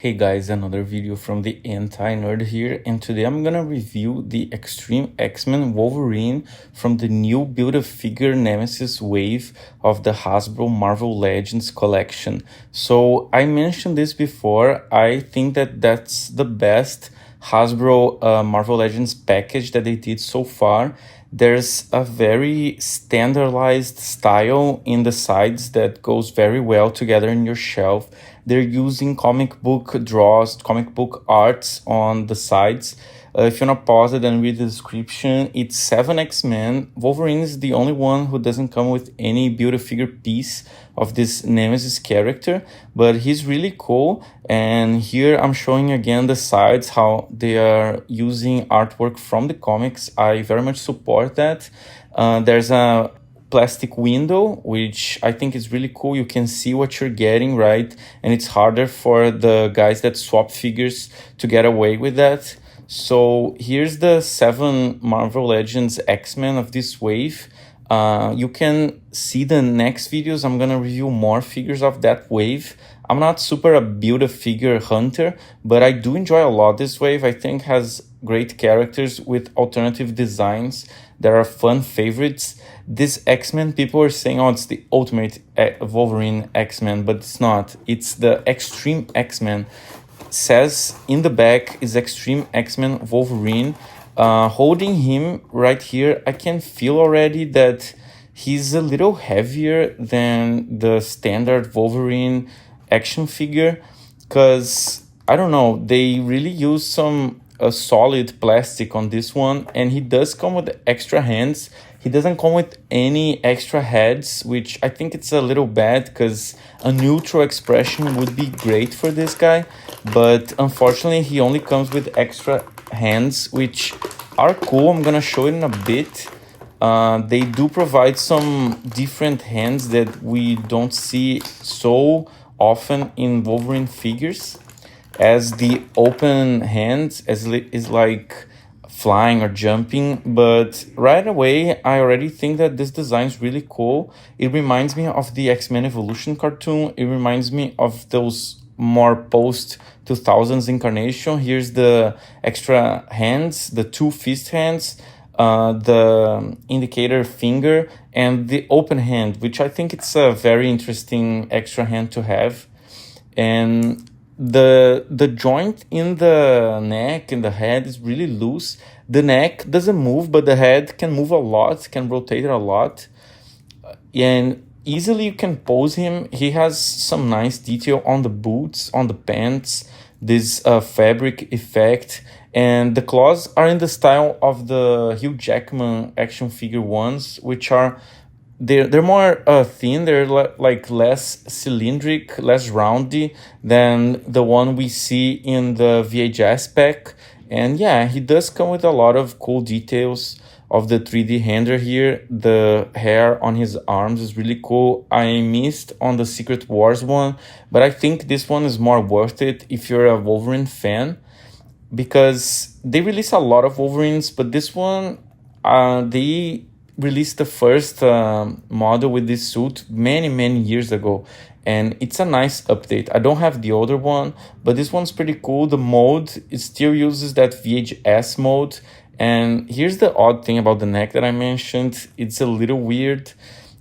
Hey guys, another video from the Anti-Nerd here, and today I'm gonna review the Extreme X-Men Wolverine from the new Build-A-Figure Nemesis wave of the Hasbro Marvel Legends collection. So I mentioned this before, I think that that's the best Hasbro Marvel Legends package that they did so far. There's a very standardized style in the sides that goes very well together in your shelf. They're using comic book draws, comic book arts on the sides. If you want to pause it and read the description, it's 7 X-Men. Wolverine is the only one who doesn't come with any Build-A-Figure piece of this Nemesis character, but he's really cool. And here I'm showing again the sides, how they are using artwork from the comics. I very much support that. There's a plastic window, which I think is really cool. You can see what you're getting, right? And it's harder for the guys that swap figures to get away with that. So here's the 7 Marvel Legends X-Men of this wave. You can see the next videos. I'm gonna review more figures of that wave. I'm not super a Build-A-Figure hunter, but I do enjoy a lot this wave. I think has great characters with alternative designs that are fun favorites. This X-Men, people are saying, oh, it's the ultimate Wolverine X-Men, but it's not. It's the Extreme X-Men. Says in the back is Extreme X-Men Wolverine. Holding him right here, I can feel already that he's a little heavier than the standard Wolverine action figure, because I don't know, they really use some solid plastic on this one, and he does come with extra hands. He doesn't come with any extra heads, which I think it's a little bad, because a neutral expression would be great for this guy, but unfortunately he only comes with extra hands, which are cool. I'm gonna show it in a bit. They do provide some different hands that we don't see so often in Wolverine figures, as the open hand is like flying or jumping, but right away I already think that this design is really cool. It reminds me of the X-Men Evolution cartoon. It reminds me of those more post 2000s incarnation. Here's the extra hands, the 2 fist hands, the indicator finger, and the open hand, which I think it's a very interesting extra hand to have. And the joint in the neck and the head is really loose. The neck doesn't move, but the head can move a lot, can rotate a lot, and easily you can pose him. He has some nice detail on the boots, on the pants, this fabric effect, and the claws are in the style of the Hugh Jackman action figure ones, which are they're more thin. They're like less cylindric, less roundy than the one we see in the VHS pack. And yeah, he does come with a lot of cool details of the 3D hander here. The hair on his arms is really cool. I missed on the Secret Wars one, but I think this one is more worth it if you're a Wolverine fan, because they release a lot of Wolverines, but this one, they released the first model with this suit many years ago, and it's a nice update. I don't have the older one, but this one's pretty cool. The mode, it still uses that VHS mode. And here's the odd thing about the neck that I mentioned. It's a little weird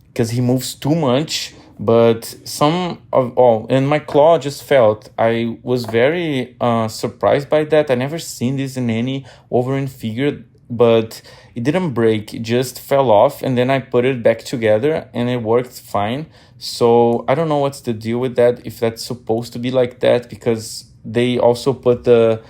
because he moves too much, but and my claw just felt. I was very surprised by that. I never seen this in any Wolverine figure, but it didn't break, it just fell off, and then I put it back together and it worked fine. So I don't know what's the deal with that, if that's supposed to be like that, because they also put the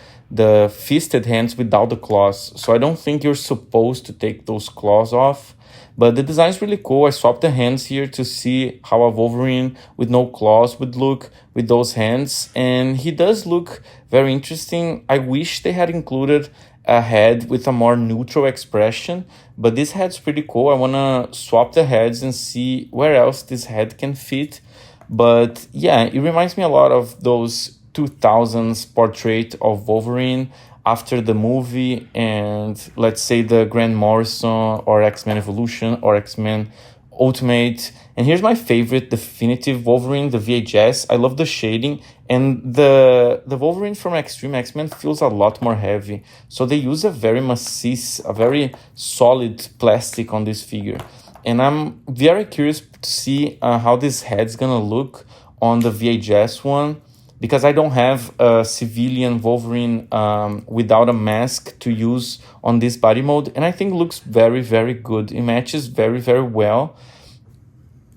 fisted hands without the claws, so I don't think you're supposed to take those claws off. But the design is really cool. I swapped the hands here to see how a Wolverine with no claws would look with those hands, and he does look very interesting. I wish they had included a head with a more neutral expression, but this head's pretty cool. I want to swap the heads and see where else this head can fit. But yeah, it reminds me a lot of those 2000s portrait of Wolverine after the movie, and let's say the Grant Morrison or X-Men Evolution or X-Men Ultimate. And here's my favorite definitive Wolverine, the VHS. I love the shading, And the Wolverine from Extreme X-Men feels a lot more heavy. So they use a very macice, a very solid plastic on this figure. And I'm very curious to see how this head's gonna look on the VHS one, because I don't have a civilian Wolverine without a mask to use on this body mode, and I think it looks very, very good. It matches very, very well.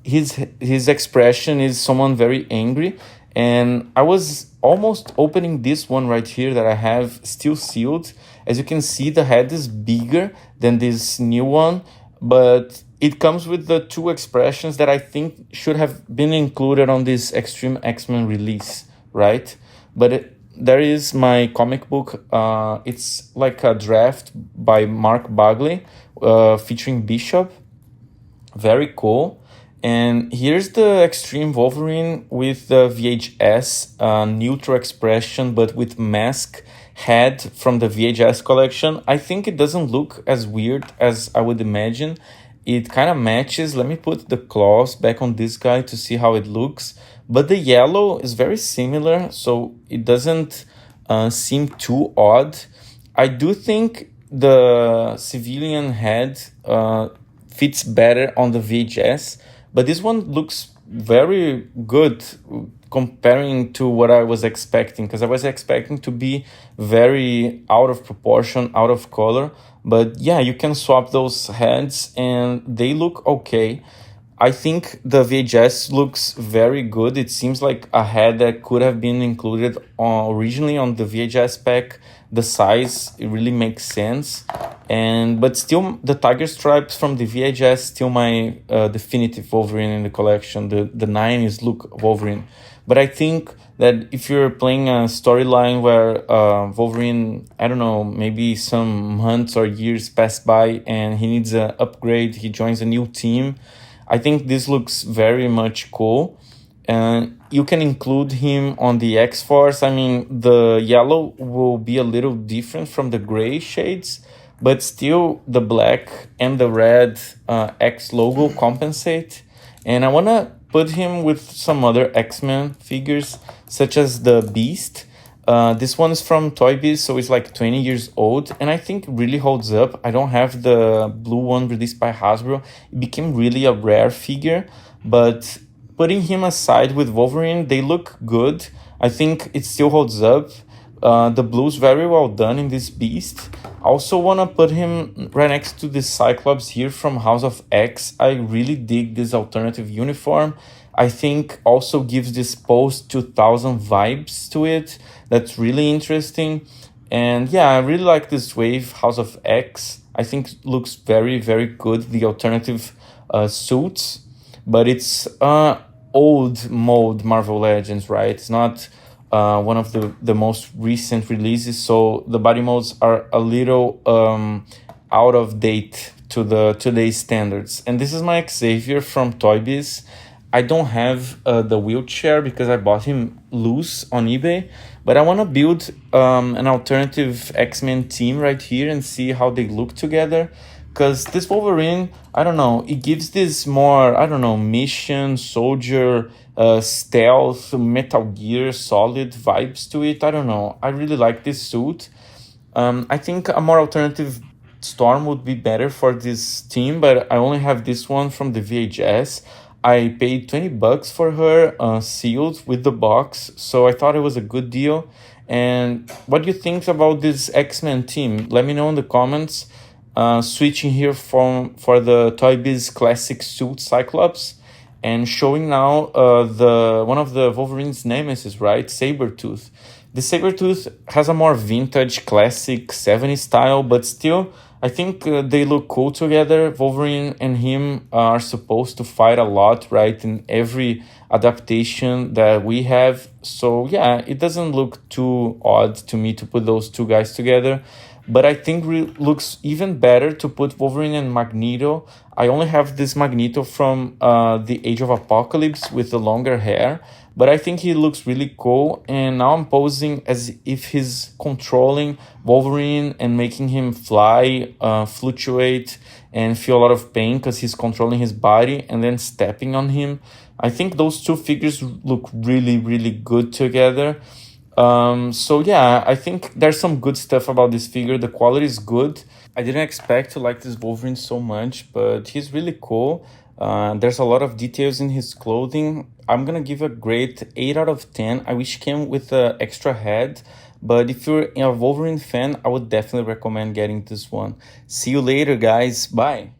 His expression is someone very angry, and I was almost opening this one right here that I have still sealed. As you can see, the head is bigger than this new one, but it comes with the two expressions that I think should have been included on this Extreme X-Men release, right? But there is my comic book. It's like a draft by Mark Bagley featuring Bishop. Very cool. And here's the Extreme Wolverine with the VHS neutral expression, but with mask head from the VHS collection. I think it doesn't look as weird as I would imagine. It kind of matches. Let me put the claws back on this guy to see how it looks. But the yellow is very similar, so it doesn't seem too odd. I do think the civilian head fits better on the VHS, but this one looks very good comparing to what I was expecting, because I was expecting to be very out of proportion, out of color. But yeah, you can swap those heads and they look okay. I think the VHS looks very good. It seems like a head that could have been included originally on the VHS pack. The size, it really makes sense. But still, the tiger stripes from the VHS still my definitive Wolverine in the collection. The 9 is Luke Wolverine. But I think that if you're playing a storyline where Wolverine, I don't know, maybe some months or years pass by and he needs an upgrade, he joins a new team, I think this looks very much cool. And you can include him on the X-Force. I mean, the yellow will be a little different from the gray shades, but still the black and the red X logo compensate. And I want to put him with some other X-Men figures, such as the Beast. This one's from Toy Biz, so it's like 20 years old, and I think it really holds up. I don't have the blue one released by Hasbro. It became really a rare figure, but putting him aside with Wolverine, they look good. I think it still holds up. The blue's very well done in this Beast. I also want to put him right next to the Cyclops here from House of X. I really dig this alternative uniform. I think also gives this post-2000 vibes to it. That's really interesting. And yeah, I really like this wave, House of X. I think it looks very, very good, the alternative suits. But it's old mode Marvel Legends, right? It's not one of the most recent releases, so the body modes are a little out of date to the today's standards. And this is my Xavier from Toy Biz. I don't have the wheelchair because I bought him loose on eBay, but I want to build an alternative X-Men team right here and see how they look together. Because this Wolverine, I don't know, it gives this more, I don't know, mission, soldier, stealth, Metal Gear, solid vibes to it. I don't know. I really like this suit. I think a more alternative Storm would be better for this team, but I only have this one from the VHS. I paid $20 for her, sealed with the box, so I thought it was a good deal. And what do you think about this X-Men team? Let me know in the comments. Switching here for the Toy Biz Classic Suit Cyclops, and showing now one of the Wolverine's nemesis, right? Sabretooth. The Sabretooth has a more vintage, classic 70s style, but still, I think they look cool together. Wolverine and him are supposed to fight a lot, right? In every adaptation that we have. So yeah, it doesn't look too odd to me to put those two guys together. But I think it looks even better to put Wolverine and Magneto. I only have this Magneto from the Age of Apocalypse with the longer hair, but I think he looks really cool. And now I'm posing as if he's controlling Wolverine and making him fly, fluctuate, and feel a lot of pain because he's controlling his body and then stepping on him. I think those two figures look really, really good together. So yeah, I think there's some good stuff about this figure. The quality is good. I didn't expect to like this Wolverine so much, but he's really cool. There's a lot of details in his clothing. I'm gonna give a great 8 out of 10. I wish it came with an extra head, but if you're a Wolverine fan, I would definitely recommend getting this one. See you later, guys. Bye.